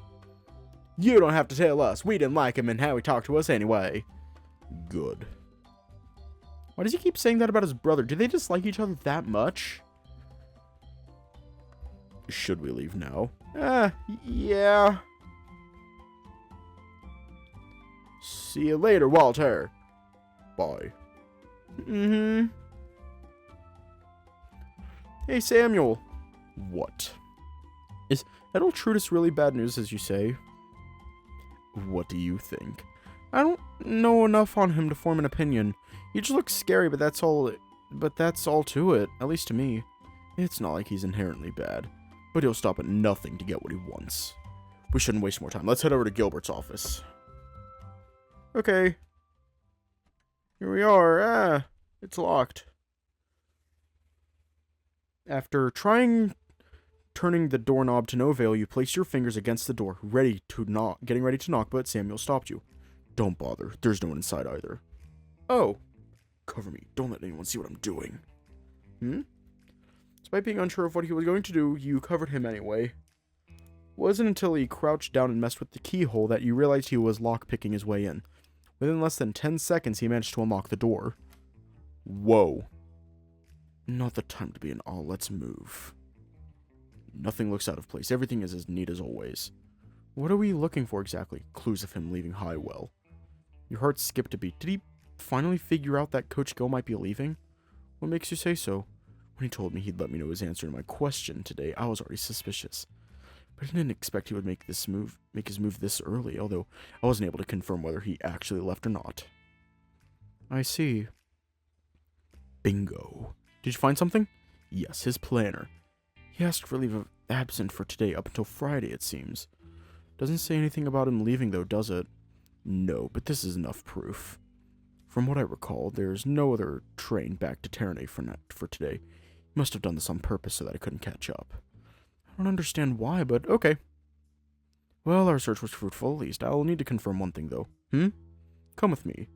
You don't have to tell us. We didn't like him and how he talked to us anyway. Good. Why does he keep saying that about his brother? Do they dislike each other that much? Should we leave now? Yeah. See you later, Walter. Bye. Hey, Samuel. What? Is Adultrutus really bad news, as you say? What do you think? I don't know enough on him to form an opinion. He just looks scary, but that's all to it, at least to me. It's not like he's inherently bad, but he'll stop at nothing to get what he wants. We shouldn't waste more time. Let's head over to Gilbert's office. Okay. Here we are. It's locked. After turning the doorknob to no avail, you place your fingers against the door, getting ready to knock, but Samuel stopped you. Don't bother. There's no one inside either. Oh. Cover me. Don't let anyone see what I'm doing. Despite being unsure of what he was going to do, you covered him anyway. It wasn't until he crouched down and messed with the keyhole that you realized he was lock-picking his way in. Within less than 10 seconds, he managed to unlock the door. Whoa. Not the time to be in awe. Let's move. Nothing looks out of place. Everything is as neat as always. What are we looking for exactly? Clues of him leaving Highwell. Your heart skipped a beat. Did he finally figure out that Coach Gil might be leaving? What makes you say so? When he told me he'd let me know his answer to my question today, I was already suspicious. But I didn't expect he would make his move this early, although I wasn't able to confirm whether he actually left or not. I see. Bingo. Did you find something? Yes, his planner. He asked for leave of absence for today up until Friday, it seems. Doesn't say anything about him leaving, though, does it? No, but this is enough proof. From what I recall, there's no other train back to Terranay for today. He must have done this on purpose so that I couldn't catch up. I don't understand why, but okay. Well, our search was fruitful, at least. I'll need to confirm one thing, though. Come with me.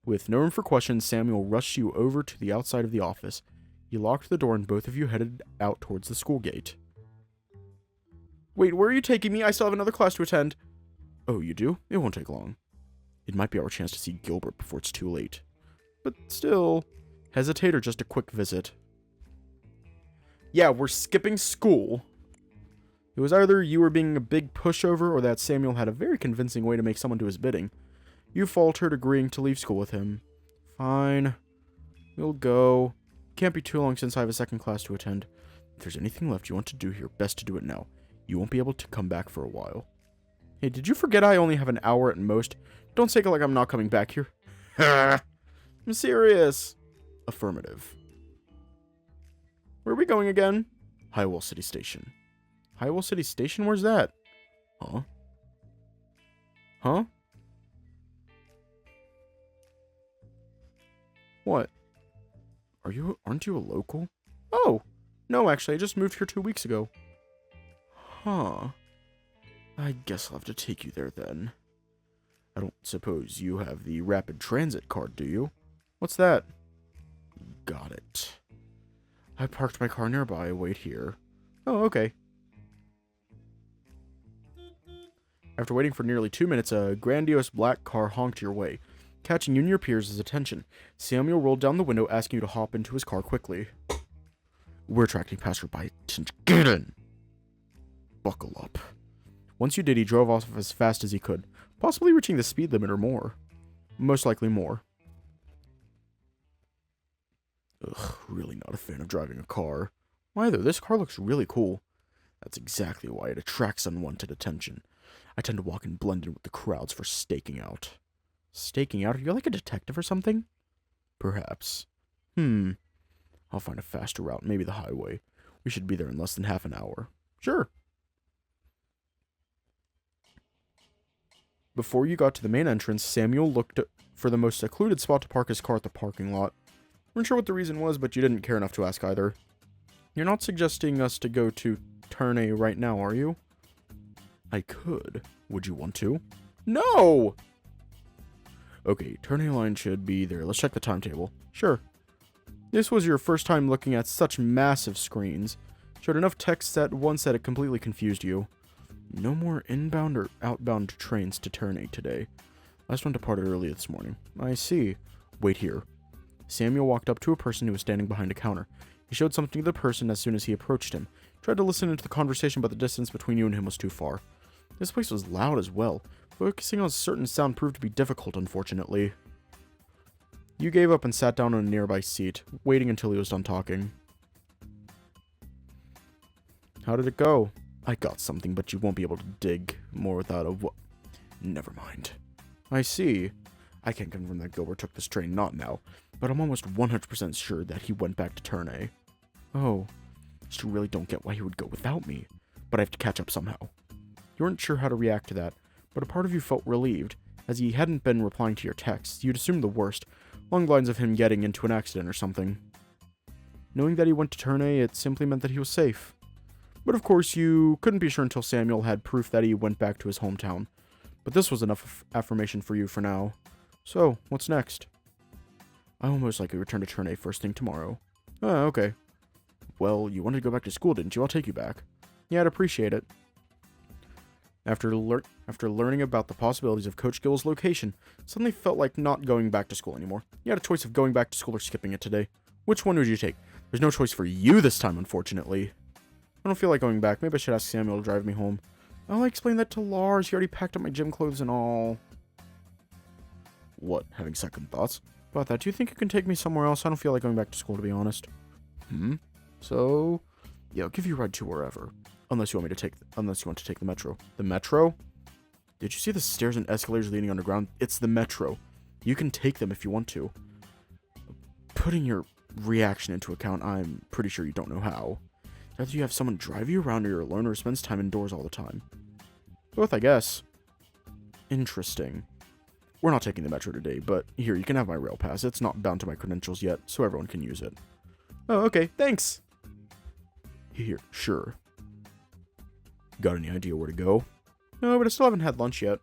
With no room for questions, Samuel rushed you over to the outside of the office. He locked the door and both of you headed out towards the school gate. Wait, where are you taking me? I still have another class to attend. Oh, you do? It won't take long. It might be our chance to see Gilbert before it's too late. But still, hesitate or just a quick visit? Yeah, we're skipping school. It was either you were being a big pushover or that Samuel had a very convincing way to make someone do his bidding. You faltered, agreeing to leave school with him. Fine. We'll go. Can't be too long since I have a second class to attend. If there's anything left you want to do here, best to do it now. You won't be able to come back for a while. Hey, did you forget I only have an hour at most? Don't take it like I'm not coming back here. I'm serious. Affirmative. Where are we going again? Highwell City Station. Highwell City Station? Where's that? Huh? Huh? What? Aren't you a local? Oh! No, actually, I just moved here 2 weeks ago. Huh. I guess I'll have to take you there then. I don't suppose you have the rapid transit card, do you? What's that? Got it. I parked my car nearby. Wait here. Oh, okay. After waiting for nearly 2 minutes, a grandiose black car honked your way. Catching you and your peers' attention, Samuel rolled down the window, asking you to hop into his car quickly. We're attracting passerby attention. Get in! Buckle up. Once you did, he drove off as fast as he could, possibly reaching the speed limit or more. Most likely more. Ugh, really not a fan of driving a car. Why though? This car looks really cool. That's exactly why it attracts unwanted attention. I tend to walk and blend in with the crowds for staking out. Staking out? Are you like a detective or something? Perhaps. I'll find a faster route, maybe the highway. We should be there in less than half an hour. Sure. Before you got to the main entrance, Samuel looked for the most secluded spot to park his car at the parking lot. Weren't sure what the reason was, but you didn't care enough to ask either. You're not suggesting us to go to Turn A right now, are you? I could. Would you want to? No! Okay, Turn A line should be there. Let's check the timetable. Sure. This was your first time looking at such massive screens. Showed enough text at once that it completely confused you. No more inbound or outbound trains to Turn A today. Last one departed early this morning. I see. Wait here. Samuel walked up to a person who was standing behind a counter. He showed something to the person as soon as he approached him. Tried to listen into the conversation, but the distance between you and him was too far. This place was loud as well. Focusing on a certain sound proved to be difficult, unfortunately. You gave up and sat down on a nearby seat, waiting until he was done talking. How did it go? I got something, but you won't be able to dig more without a Never mind. I see. I can't confirm that Gilbert took this train, not now, but I'm almost 100% sure that he went back to Turn A. Oh, you really don't get why he would go without me, but I have to catch up somehow. You weren't sure how to react to that, but a part of you felt relieved. As he hadn't been replying to your texts, you'd assumed the worst, along the lines of him getting into an accident or something. Knowing that he went to Turn A, it simply meant that he was safe. But of course, you couldn't be sure until Samuel had proof that he went back to his hometown. But this was enough affirmation for you for now. So, what's next? I will most likely return to Turn A first thing tomorrow. Oh, okay. Well, you wanted to go back to school, didn't you? I'll take you back. Yeah, I'd appreciate it. After learning about the possibilities of Coach Gil's location, suddenly felt like not going back to school anymore. You had a choice of going back to school or skipping it today. Which one would you take? There's no choice for you this time, unfortunately. I don't feel like going back. Maybe I should ask Samuel to drive me home. I'll explain that to Lars. He already packed up my gym clothes and all. What, having second thoughts? About that, do you think you can take me somewhere else? I don't feel like going back to school, to be honest. So, yeah, I'll give you a ride to wherever. Unless you want to take the metro. The metro? Did you see the stairs and escalators leading underground? It's the metro. You can take them if you want to. Putting your reaction into account, I'm pretty sure you don't know how. Either you have someone drive you around or you're alone or spends time indoors all the time. Both, I guess. Interesting. We're not taking the metro today, but here, you can have my rail pass. It's not bound to my credentials yet, so everyone can use it. Oh, okay, thanks. Here, sure. Got any idea where to go? No, but I still haven't had lunch yet.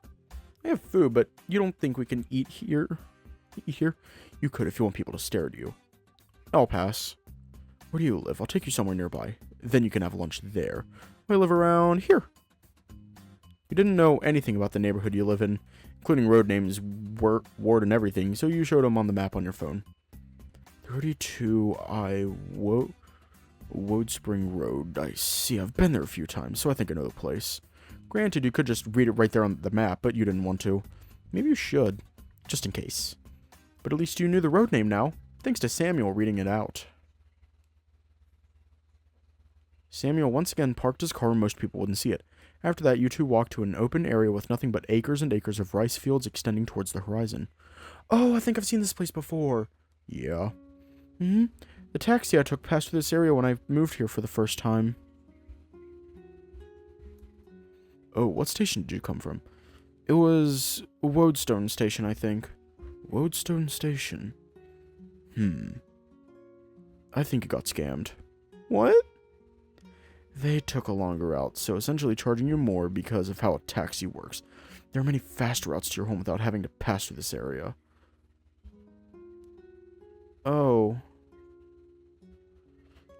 I have food, but you don't think we can eat here? Eat here? You could if you want people to stare at you. I'll pass. Where do you live? I'll take you somewhere nearby. Then you can have lunch there. I live around here. You didn't know anything about the neighborhood you live in, including road names, ward, and everything, so you showed them on the map on your phone. 32 Wood Spring Road. I see. I've been there a few times, so I think I know the place. Granted, you could just read it right there on the map, but you didn't want to. Maybe you should, just in case. But at least you knew the road name now, thanks to Samuel reading it out. Samuel once again parked his car where most people wouldn't see it. After that, you two walked to an open area with nothing but acres and acres of rice fields extending towards the horizon. Oh, I think I've seen this place before. Yeah. The taxi I took passed through this area when I moved here for the first time. Oh, what station did you come from? It was Woadstone Station, I think. Woadstone Station. I think it got scammed. What? They took a longer route, so essentially charging you more because of how a taxi works. There are many fast routes to your home without having to pass through this area. Oh.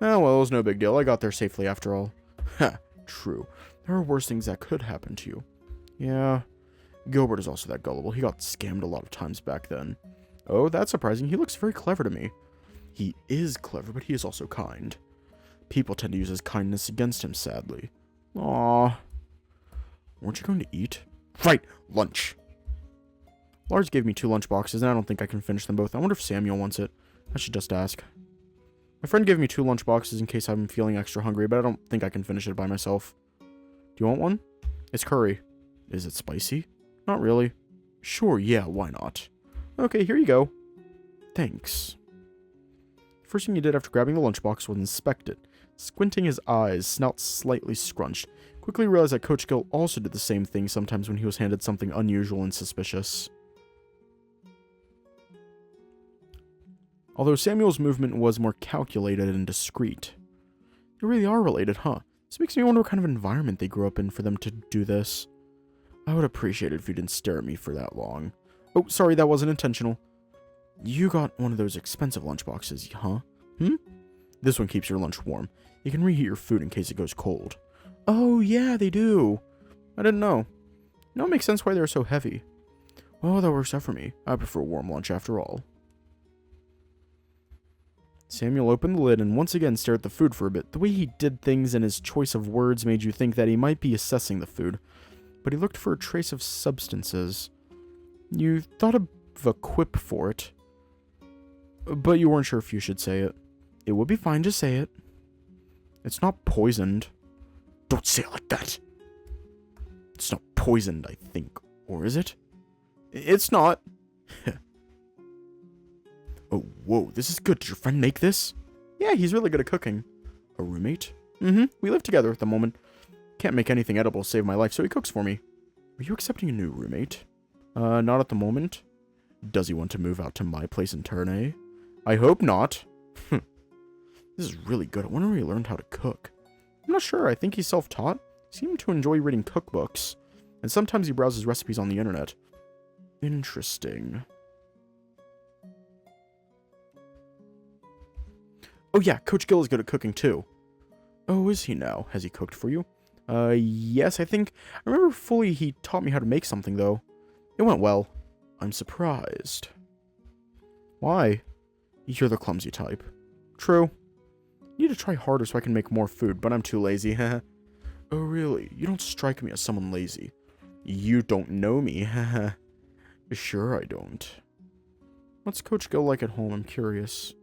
Oh, well, it was no big deal. I got there safely after all. Ha, true. There are worse things that could happen to you. Yeah. Gilbert is also that gullible. He got scammed a lot of times back then. Oh, that's surprising. He looks very clever to me. He is clever, but he is also kind. People tend to use his kindness against him, sadly. Aww. Weren't you going to eat? Right, lunch. Lars gave me 2 lunch boxes, and I don't think I can finish them both. I wonder if Samuel wants it. I should just ask. My friend gave me 2 lunch boxes in case I'm feeling extra hungry, but I don't think I can finish it by myself. Do you want one? It's curry. Is it spicy? Not really. Sure, yeah, why not? Okay, here you go. Thanks. first thing he did after grabbing the lunchbox was inspect it. Squinting his eyes, snout slightly scrunched. Quickly realized that Coach Gil also did the same thing sometimes when he was handed something unusual and suspicious. Although Samuel's movement was more calculated and discreet. They really are related, huh? This makes me wonder what kind of environment they grew up in for them to do this. I would appreciate it if you didn't stare at me for that long. Oh, sorry, that wasn't intentional. You got one of those expensive lunchboxes, huh? This one keeps your lunch warm. You can reheat your food in case it goes cold. Oh, yeah, they do. I didn't know. Now it makes sense why they're so heavy. Well, that works out for me. I prefer warm lunch after all. Samuel opened the lid and once again stared at the food for a bit. The way he did things and his choice of words made you think that he might be assessing the food. But he looked for a trace of substances. You thought of a quip for it. But you weren't sure if you should say it. It would be fine to say it. It's not poisoned. Don't say it like that. It's not poisoned, I think. Or is it? It's not. Oh, whoa, this is good. Did your friend make this? Yeah, he's really good at cooking. A roommate? We live together at the moment. Can't make anything edible to save my life, so he cooks for me. Are you accepting a new roommate? Not at the moment. Does he want to move out to my place in Tournai? I hope not. This is really good. I wonder where he learned how to cook. I'm not sure. I think he's self-taught. He seemed to enjoy reading cookbooks. And sometimes he browses recipes on the internet. Interesting. Oh yeah, Coach Gil is good at cooking too. Oh, is he now? Has he cooked for you? Yes, I think. I remember fully he taught me how to make something though. It went well. I'm surprised. Why? You're the clumsy type. True. I need to try harder so I can make more food, but I'm too lazy. Oh really? You don't strike me as someone lazy. You don't know me. Sure I don't. What's Coach Gil like at home? I'm curious.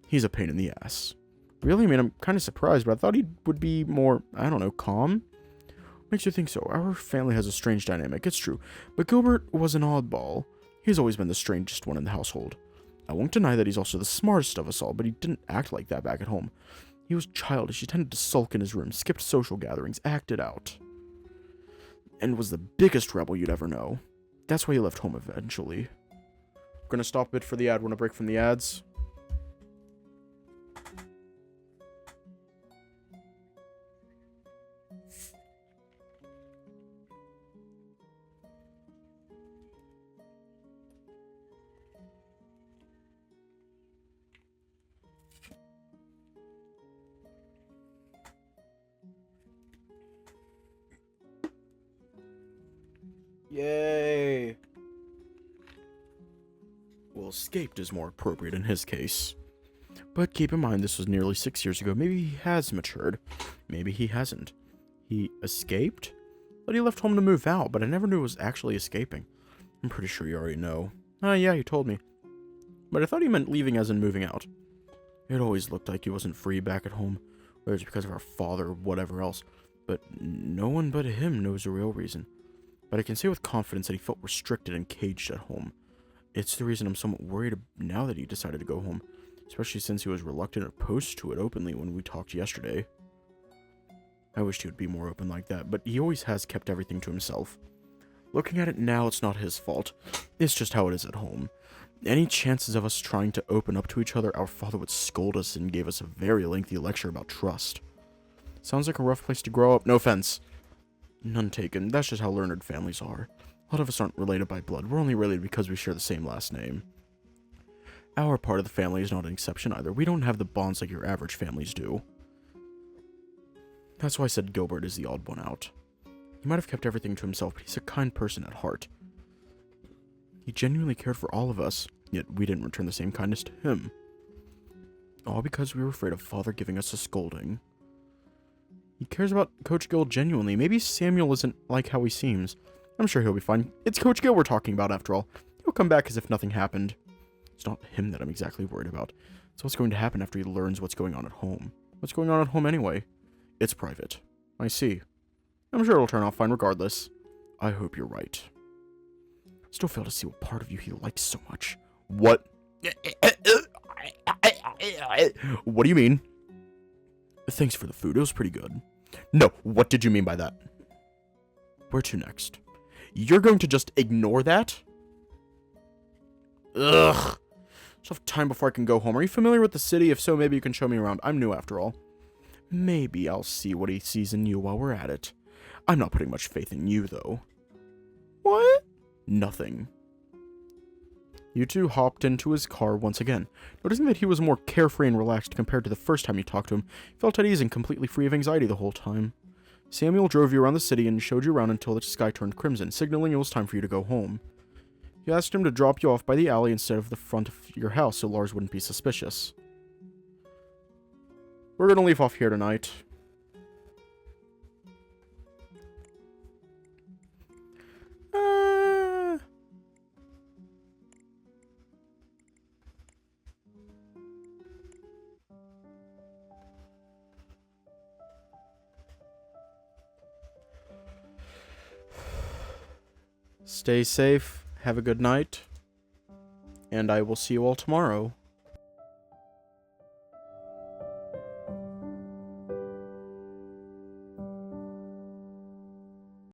He's a pain in the ass. Really? I mean, I'm kind of surprised, but I thought he would be more, I don't know, calm? Makes you think so. Our family has a strange dynamic, it's true. But Gilbert was an oddball. He's always been the strangest one in the household. I won't deny that he's also the smartest of us all, but he didn't act like that back at home. He was childish. He tended to sulk in his room, skipped social gatherings, acted out. And was the biggest rebel you'd ever know. That's why he left home eventually. I'm gonna stop a bit for the ad. Want a break from the ads? Yay! Well, escaped is more appropriate in his case. But keep in mind this was nearly 6 years ago. Maybe he has matured. Maybe he hasn't. He escaped? But he left home to move out, but I never knew it was actually escaping. I'm pretty sure you already know. Yeah, you told me. But I thought he meant leaving as in moving out. It always looked like he wasn't free back at home, whether it's because of our father or whatever else. But no one but him knows the real reason. But I can say with confidence that he felt restricted and caged at home. It's the reason I'm somewhat worried now that he decided to go home, especially since he was reluctant and opposed to it openly when we talked yesterday. I wished he would be more open like that, but he always has kept everything to himself. Looking at it now, it's not his fault. It's just how it is at home. Any chances of us trying to open up to each other, our father would scold us and gave us a very lengthy lecture about trust. Sounds like a rough place to grow up. No offense. None taken. That's just how learned families are. A lot of us aren't related by blood. We're only related because we share the same last name. Our part of the family is not an exception either. We don't have the bonds like your average families do. That's why I said Gilbert is the odd one out. He might have kept everything to himself, but he's a kind person at heart. He genuinely cared for all of us, yet we didn't return the same kindness to him. All because we were afraid of Father giving us a scolding. He cares about Coach Gil genuinely. Maybe Samuel isn't like how he seems. I'm sure he'll be fine. It's Coach Gil we're talking about after all. He'll come back as if nothing happened. It's not him that I'm exactly worried about. It's what's going to happen after he learns what's going on at home. What's going on at home anyway? It's private. I see. I'm sure it'll turn out fine regardless. I hope you're right. Still fail to see what part of you he likes so much. What? What do you mean? Thanks for the food. It was pretty good. No, what did you mean by that? Where to next? You're going to just ignore that? Ugh. Just have time before I can go home. Are you familiar with the city? If so, maybe you can show me around. I'm new after all. Maybe I'll see what he sees in you while we're at it. I'm not putting much faith in you, though. What? Nothing. You two hopped into his car once again. Noticing that he was more carefree and relaxed compared to the first time you talked to him, he felt at ease and completely free of anxiety the whole time. Samuel drove you around the city and showed you around until the sky turned crimson, signaling it was time for you to go home. You asked him to drop you off by the alley instead of the front of your house so Lars wouldn't be suspicious. We're gonna leave off here tonight. Stay safe, have a good night, and I will see you all tomorrow.